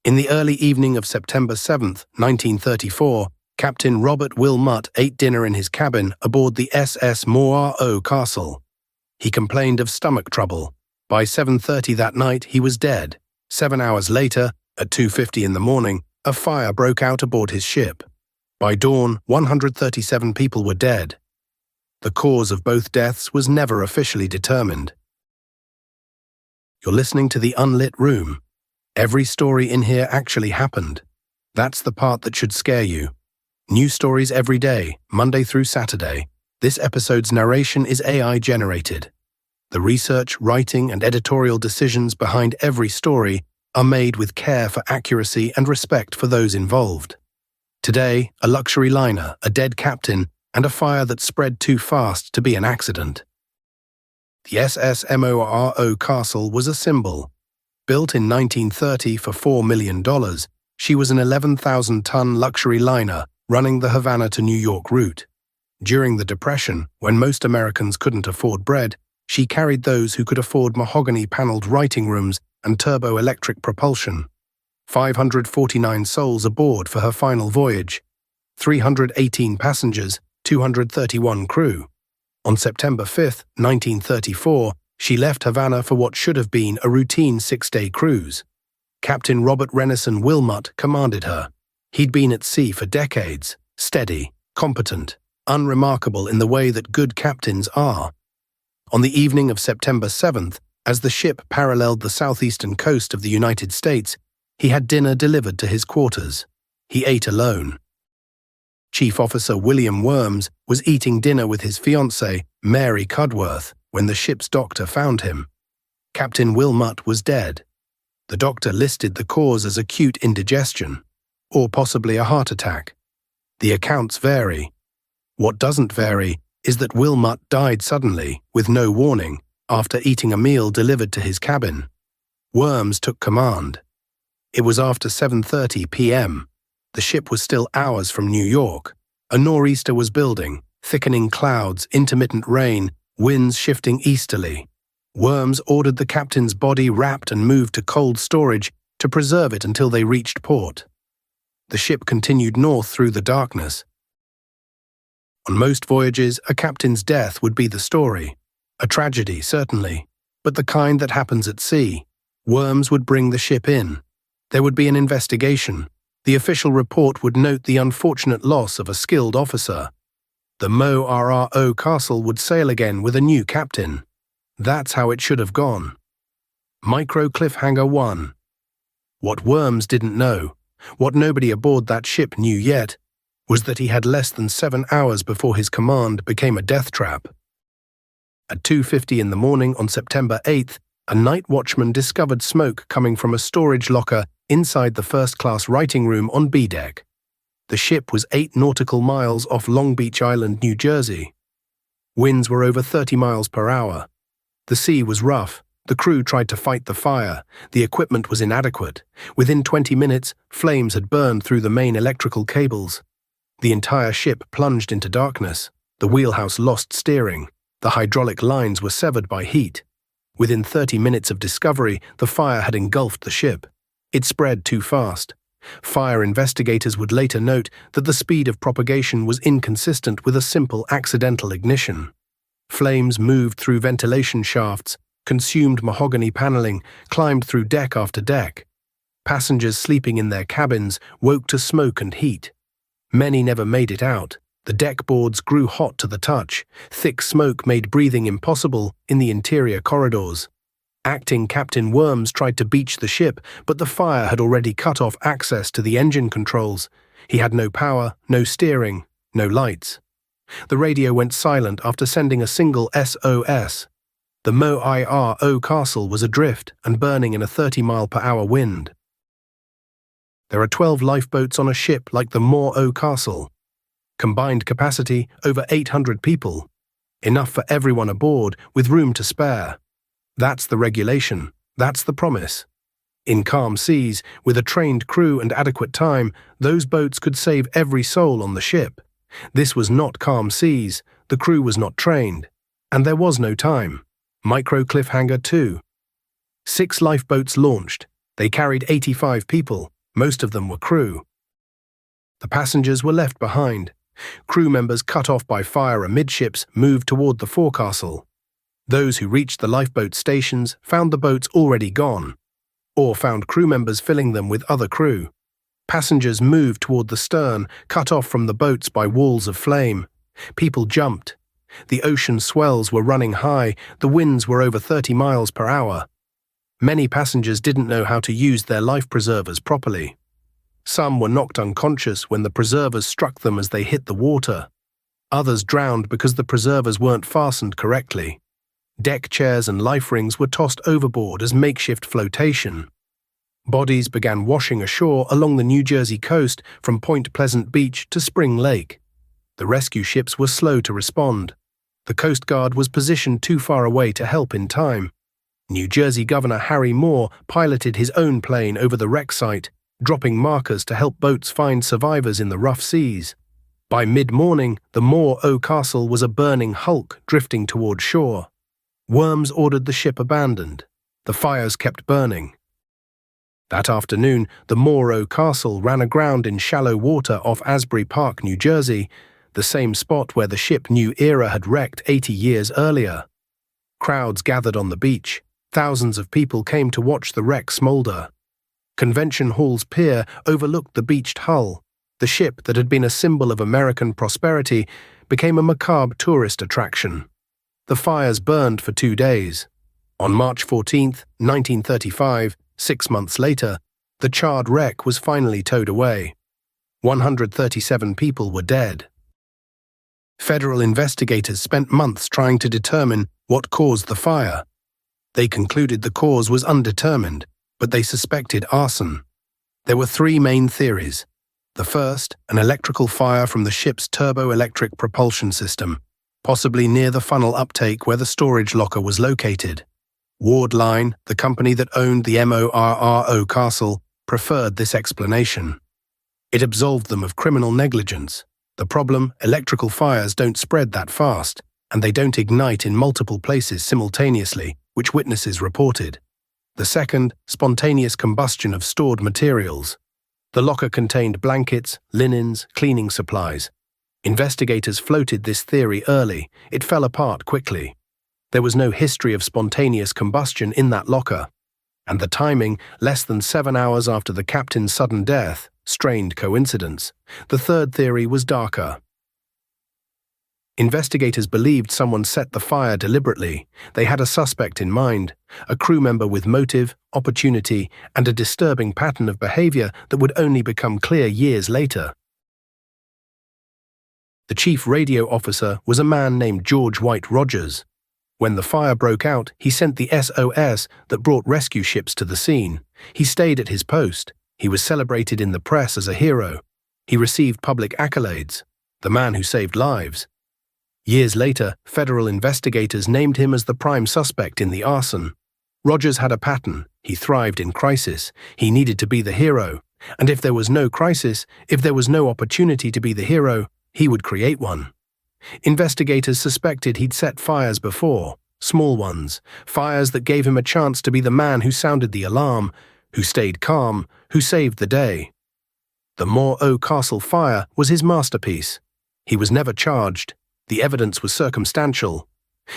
In the early evening of September 7, 1934, Captain Robert Wilmot ate dinner in his cabin aboard the SS Morro Castle. He complained of stomach trouble. By 7:30 that night, he was dead. 7 hours later, at 2:50 in the morning, a fire broke out aboard his ship. By dawn, 137 people were dead. The cause of both deaths was never officially determined. You're listening to The Unlit Room. Every story in here actually happened. That's the part that should scare you. New stories every day, Monday through Saturday. This episode's narration is AI-generated. The research, writing, and editorial decisions behind every story are made with care for accuracy and respect for those involved. Today, a luxury liner, a dead captain, and a fire that spread too fast to be an accident. The SS Morro Castle was a symbol. Built in 1930 for $4 million, she was an 11,000-ton luxury liner running the Havana to New York route. During the Depression, when most Americans couldn't afford bread, she carried those who could afford mahogany-paneled writing rooms and turbo-electric propulsion. 549 souls aboard for her final voyage. 318 passengers, 231 crew. On September 5, 1934, she left Havana for what should have been a routine 6-day cruise. Captain Robert Renison Wilmot commanded her. He'd been at sea for decades, steady, competent, unremarkable in the way that good captains are. On the evening of September 7th, as the ship paralleled the southeastern coast of the United States, he had dinner delivered to his quarters. He ate alone. Chief Officer William Worms was eating dinner with his fiancée, Mary Cudworth, when the ship's doctor found him. Captain Wilmot was dead. The doctor listed the cause as acute indigestion, or possibly a heart attack. The accounts vary. What doesn't vary is that Wilmot died suddenly, with no warning, after eating a meal delivered to his cabin. Worms took command. It was after 7:30 p.m. The ship was still hours from New York. A nor'easter was building, thickening clouds, intermittent rain, winds shifting easterly. Worms ordered the captain's body wrapped and moved to cold storage to preserve it until they reached port. The ship continued north through the darkness. On most voyages, a captain's death would be the story. A tragedy, certainly, but the kind that happens at sea. Worms would bring the ship in. There would be an investigation. The official report would note the unfortunate loss of a skilled officer. The Morro Castle would sail again with a new captain. That's how it should have gone. Micro Cliffhanger 1. What Worms didn't know, what nobody aboard that ship knew yet, was that he had less than 7 hours before his command became a death trap. At 2:50 in the morning on September 8th, a night watchman discovered smoke coming from a storage locker inside the first-class writing room on B deck. The ship was 8 nautical miles off Long Beach Island, New Jersey. Winds were over 30 miles per hour. The sea was rough. The crew tried to fight the fire. The equipment was inadequate. Within 20 minutes, flames had burned through the main electrical cables. The entire ship plunged into darkness. The wheelhouse lost steering. The hydraulic lines were severed by heat. Within 30 minutes of discovery, the fire had engulfed the ship. It spread too fast. Fire investigators would later note that the speed of propagation was inconsistent with a simple accidental ignition. Flames moved through ventilation shafts, consumed mahogany paneling, climbed through deck after deck. Passengers sleeping in their cabins woke to smoke and heat. Many never made it out. The deck boards grew hot to the touch. Thick smoke made breathing impossible in the interior corridors. Acting Captain Worms tried to beach the ship, but the fire had already cut off access to the engine controls. He had no power, no steering, no lights. The radio went silent after sending a single SOS. The Morro Castle was adrift and burning in a 30-mile-per-hour wind. There are 12 lifeboats on a ship like the Morro Castle. Combined capacity, over 800 people. Enough for everyone aboard, with room to spare. That's the regulation. That's the promise. In calm seas, with a trained crew and adequate time, those boats could save every soul on the ship. This was not calm seas, the crew was not trained, and there was no time. Micro Cliffhanger 2. 6 lifeboats launched. They carried 85 people, most of them were crew. The passengers were left behind. Crew members cut off by fire amidships moved toward the forecastle. Those who reached the lifeboat stations found the boats already gone, or found crew members filling them with other crew. Passengers moved toward the stern, cut off from the boats by walls of flame. People jumped. The ocean swells were running high, the winds were over 30 miles per hour. Many passengers didn't know how to use their life preservers properly. Some were knocked unconscious when the preservers struck them as they hit the water. Others drowned because the preservers weren't fastened correctly. Deck chairs and life rings were tossed overboard as makeshift flotation. Bodies began washing ashore along the New Jersey coast from Point Pleasant Beach to Spring Lake. The rescue ships were slow to respond. The Coast Guard was positioned too far away to help in time. New Jersey Governor Harry Moore piloted his own plane over the wreck site, dropping markers to help boats find survivors in the rough seas. By mid-morning, the Morro Castle was a burning hulk drifting toward shore. Worms ordered the ship abandoned. The fires kept burning. That afternoon, the Morro Castle ran aground in shallow water off Asbury Park, New Jersey, the same spot where the ship New Era had wrecked 80 years earlier. Crowds gathered on the beach. Thousands of people came to watch the wreck smolder. Convention Hall's pier overlooked the beached hull. The ship that had been a symbol of American prosperity became a macabre tourist attraction. The fires burned for 2 days. On March 14, 1935, 6 months later, the charred wreck was finally towed away. 137 people were dead. Federal investigators spent months trying to determine what caused the fire. They concluded the cause was undetermined, but they suspected arson. There were 3 main theories. The first, an electrical fire from the ship's turbo-electric propulsion system, possibly near the funnel uptake where the storage locker was located. Ward Line, the company that owned the Morro Castle, preferred this explanation. It absolved them of criminal negligence. The problem, electrical fires don't spread that fast, and they don't ignite in multiple places simultaneously, which witnesses reported. The second, spontaneous combustion of stored materials. The locker contained blankets, linens, cleaning supplies. Investigators floated this theory early. It fell apart quickly. There was no history of spontaneous combustion in that locker. And the timing, less than 7 hours after the captain's sudden death, strained coincidence. The third theory was darker. Investigators believed someone set the fire deliberately. They had a suspect in mind, a crew member with motive, opportunity, and a disturbing pattern of behavior that would only become clear years later. The chief radio officer was a man named George White Rogers. When the fire broke out, he sent the SOS that brought rescue ships to the scene. He stayed at his post. He was celebrated in the press as a hero. He received public accolades, the man who saved lives. Years later, federal investigators named him as the prime suspect in the arson. Rogers had a pattern. He thrived in crisis. He needed to be the hero. And if there was no crisis, if there was no opportunity to be the hero, he would create one. Investigators suspected he'd set fires before, small ones, fires that gave him a chance to be the man who sounded the alarm, who stayed calm, who saved the day. The Morro Castle fire was his masterpiece. He was never charged. The evidence was circumstantial.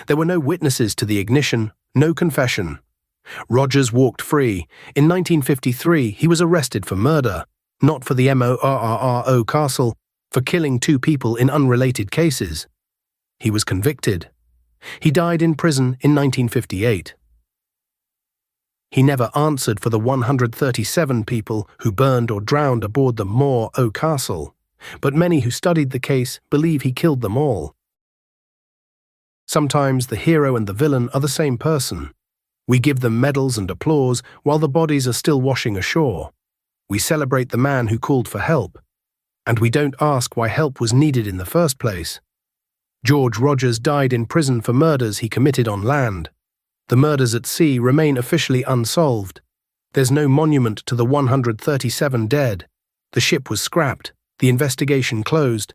There were no witnesses to the ignition, no confession. Rogers walked free. In 1953, he was arrested for murder, not for the Morro Castle, for killing 2 people in unrelated cases. He was convicted. He died in prison in 1958. He never answered for the 137 people who burned or drowned aboard the Morro Castle, but many who studied the case believe he killed them all. Sometimes the hero and the villain are the same person. We give them medals and applause while the bodies are still washing ashore. We celebrate the man who called for help, and we don't ask why help was needed in the first place. George Rogers died in prison for murders he committed on land. The murders at sea remain officially unsolved. There's no monument to the 137 dead. The ship was scrapped. The investigation closed.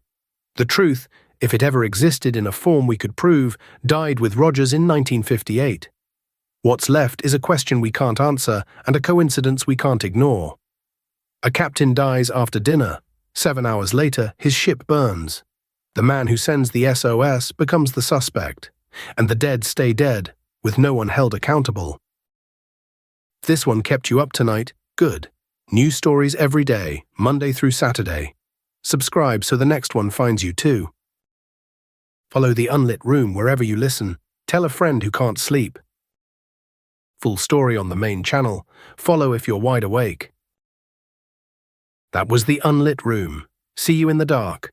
The truth, if it ever existed in a form we could prove, died with Rogers in 1958. What's left is a question we can't answer and a coincidence we can't ignore. A captain dies after dinner. 7 hours later, his ship burns. The man who sends the SOS becomes the suspect, and the dead stay dead, with no one held accountable. If this one kept you up tonight, good. New stories every day, Monday through Saturday. Subscribe so the next one finds you too. Follow the Unlit Room wherever you listen. Tell a friend who can't sleep. Full story on the main channel. Follow if you're wide awake. That was the Unlit Room. See you in the dark.